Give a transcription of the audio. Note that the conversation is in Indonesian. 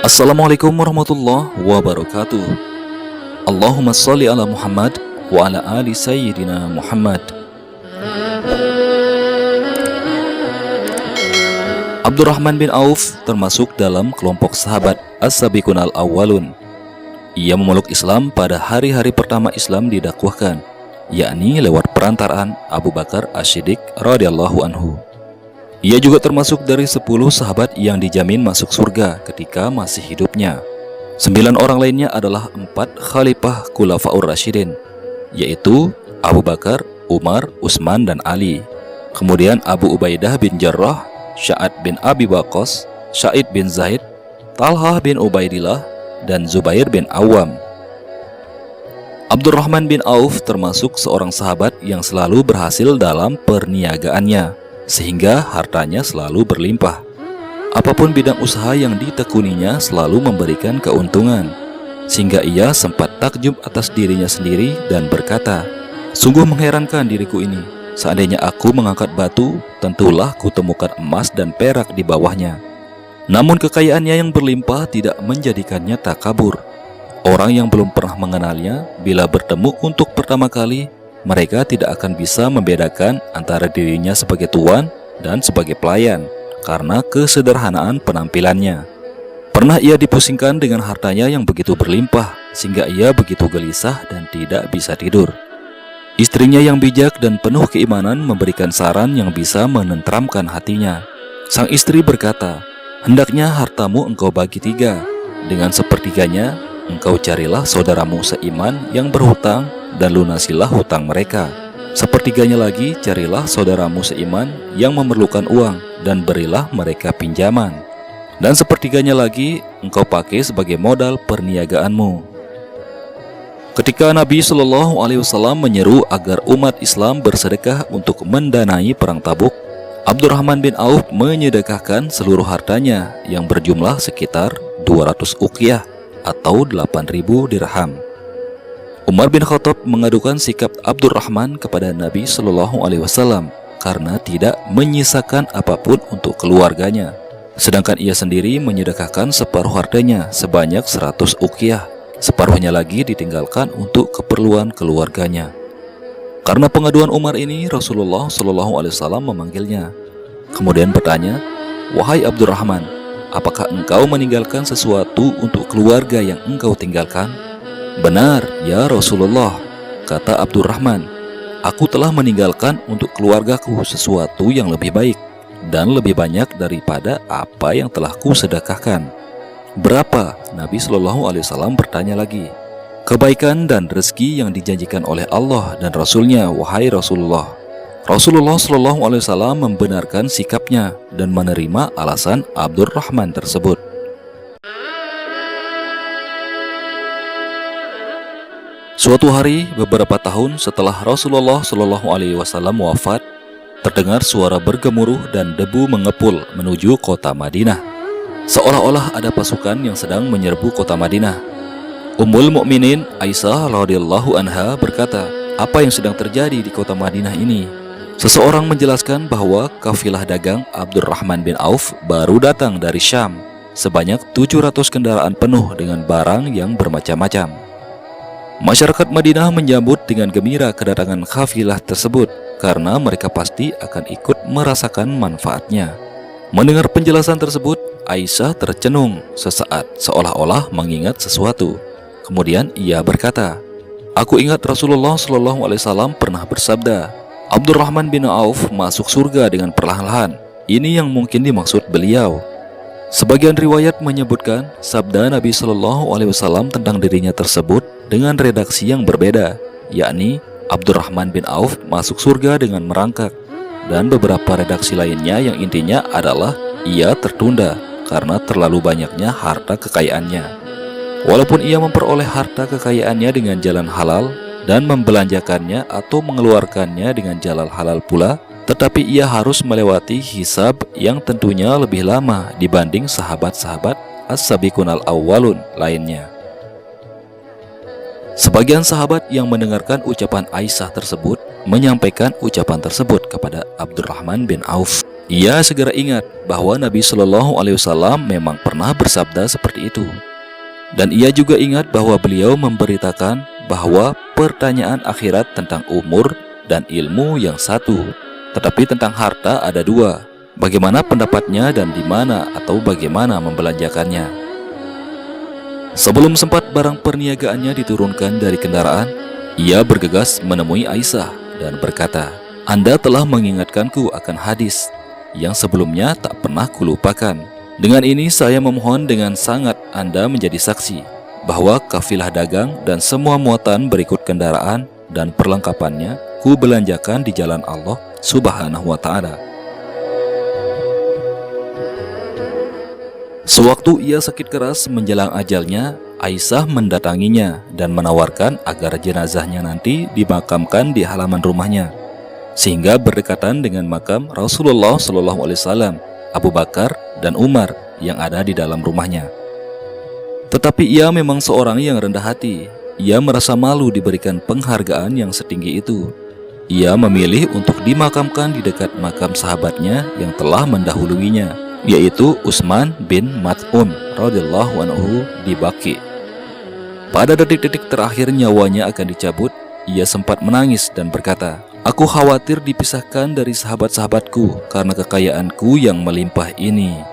Assalamualaikum warahmatullahi wabarakatuh. Allahumma sholli ala Muhammad wa ala ali sayyidina Muhammad. Abdurrahman bin Auf termasuk dalam kelompok sahabat As-Sabiqun al-Awwalun. Ia memeluk Islam pada hari-hari pertama Islam didakwahkan, yakni lewat perantaraan Abu Bakar As-Siddiq radhiyallahu anhu. Ia juga termasuk dari 10 sahabat yang dijamin masuk surga ketika masih hidupnya. 9 orang lainnya adalah 4 khalifah Khulafaur Rasyidin, yaitu Abu Bakar, Umar, Utsman, dan Ali. Kemudian Abu Ubaidah bin Jarrah, Sa'ad bin Abi Waqqas, Sa'id bin Zaid, Talhah bin Ubaidillah, dan Zubair bin Awam. Abdurrahman bin Auf termasuk seorang sahabat yang selalu berhasil dalam perniagaannya, sehingga hartanya selalu berlimpah. Apapun bidang usaha yang ditekuninya selalu memberikan keuntungan, sehingga ia sempat takjub atas dirinya sendiri dan berkata, "Sungguh mengherankan diriku ini. Seandainya aku mengangkat batu, tentulah kutemukan emas dan perak di bawahnya." Namun kekayaannya yang berlimpah tidak menjadikannya takabur. Orang yang belum pernah mengenalnya, bila bertemu untuk pertama kali, mereka tidak akan bisa membedakan antara dirinya sebagai tuan dan sebagai pelayan karena kesederhanaan penampilannya. Pernah ia dipusingkan dengan hartanya yang begitu berlimpah, sehingga ia begitu gelisah dan tidak bisa tidur. Istrinya yang bijak dan penuh keimanan memberikan saran yang bisa menenteramkan hatinya. Sang istri berkata, "Hendaknya hartamu engkau bagi 3. Dengan sepertiganya, engkau carilah saudaramu seiman yang berhutang dan lunasilah hutang mereka. Sepertiganya lagi carilah saudaramu seiman yang memerlukan uang dan berilah mereka pinjaman. Dan sepertiganya lagi engkau pakai sebagai modal perniagaanmu." Ketika Nabi Shallallahu Alaihi Wasallam menyeru agar umat Islam bersedekah untuk mendanai perang Tabuk, Abdurrahman bin Auf menyedekahkan seluruh hartanya yang berjumlah sekitar 200 uqyah atau 8.000 dirham. Umar bin Khattab mengadukan sikap Abdurrahman kepada Nabi Shallallahu Alaihi Wasallam karena tidak menyisakan apapun untuk keluarganya, sedangkan ia sendiri menyedekahkan separuh hartanya sebanyak 100 uqyah, separuhnya lagi ditinggalkan untuk keperluan keluarganya. Karena pengaduan Umar ini, Rasulullah Shallallahu Alaihi Wasallam memanggilnya, kemudian bertanya, "Wahai Abdurrahman, apakah engkau meninggalkan sesuatu untuk keluarga yang engkau tinggalkan?" "Benar, ya Rasulullah," kata Abdurrahman, "aku telah meninggalkan untuk keluargaku sesuatu yang lebih baik dan lebih banyak daripada apa yang telah kusedekahkan." "Berapa?" Nabi Shallallahu Alaihi Wasallam bertanya lagi. "Kebaikan dan rezeki yang dijanjikan oleh Allah dan Rasulnya, wahai Rasulullah." Rasulullah Shallallahu Alaihi Wasallam membenarkan sikapnya dan menerima alasan Abdurrahman tersebut. Suatu hari, beberapa tahun setelah Rasulullah Shallallahu Alaihi Wasallam wafat, terdengar suara bergemuruh dan debu mengepul menuju kota Madinah. Seolah-olah ada pasukan yang sedang menyerbu kota Madinah. Ummul Mukminin Aisyah radhiyallahu anha berkata, "Apa yang sedang terjadi di kota Madinah ini?" Seseorang menjelaskan bahwa kafilah dagang Abdurrahman bin Auf baru datang dari Syam, sebanyak 700 kendaraan penuh dengan barang yang bermacam-macam. Masyarakat Madinah menyambut dengan gembira kedatangan kafilah tersebut karena mereka pasti akan ikut merasakan manfaatnya. Mendengar penjelasan tersebut, Aisyah tercenung sesaat seolah-olah mengingat sesuatu. Kemudian ia berkata, "Aku ingat Rasulullah Shallallahu Alaihi Wasallam pernah bersabda, Abdurrahman bin Auf masuk surga dengan perlahan-lahan. Ini yang mungkin dimaksud beliau." Sebagian riwayat menyebutkan sabda Nabi Shallallahu Alaihi Wasallam tentang dirinya tersebut dengan redaksi yang berbeda, yakni Abdurrahman bin Auf masuk surga dengan merangkak, dan beberapa redaksi lainnya yang intinya adalah ia tertunda karena terlalu banyaknya harta kekayaannya. Walaupun ia memperoleh harta kekayaannya dengan jalan halal dan membelanjakannya atau mengeluarkannya dengan jalan halal pula, tetapi ia harus melewati hisab yang tentunya lebih lama dibanding sahabat-sahabat As-Sabiqun al-Awwalun lainnya. Sebagian sahabat yang mendengarkan ucapan Aisyah tersebut menyampaikan ucapan tersebut kepada Abdurrahman bin Auf. Ia segera ingat bahwa Nabi Shallallahu Alaihi Wasallam memang pernah bersabda seperti itu. Dan ia juga ingat bahwa beliau memberitakan bahwa pertanyaan akhirat tentang umur dan ilmu yang satu, tetapi tentang harta ada dua. Bagaimana pendapatnya dan di mana atau bagaimana membelanjakannya. Sebelum sempat barang perniagaannya diturunkan dari kendaraan, ia bergegas menemui Aisyah dan berkata, "Anda telah mengingatkanku akan hadis yang sebelumnya tak pernah kulupakan. Dengan ini saya memohon dengan sangat Anda menjadi saksi bahwa kafilah dagang dan semua muatan berikut kendaraan dan perlengkapannya ku belanjakan di jalan Allah Subhanahu wa Ta'ala." Sewaktu ia sakit keras menjelang ajalnya, Aisyah mendatanginya dan menawarkan agar jenazahnya nanti dimakamkan di halaman rumahnya, sehingga berdekatan dengan makam Rasulullah SAW, Abu Bakar dan Umar yang ada di dalam rumahnya. Tetapi ia memang seorang yang rendah hati. Ia merasa malu diberikan penghargaan yang setinggi itu. Ia memilih untuk dimakamkan di dekat makam sahabatnya yang telah mendahuluinya, yaitu Utsman bin Maz'un radhiyallahu anhu di Baqi. Pada detik-detik terakhir nyawanya akan dicabut, ia sempat menangis dan berkata, "Aku khawatir dipisahkan dari sahabat-sahabatku karena kekayaanku yang melimpah ini."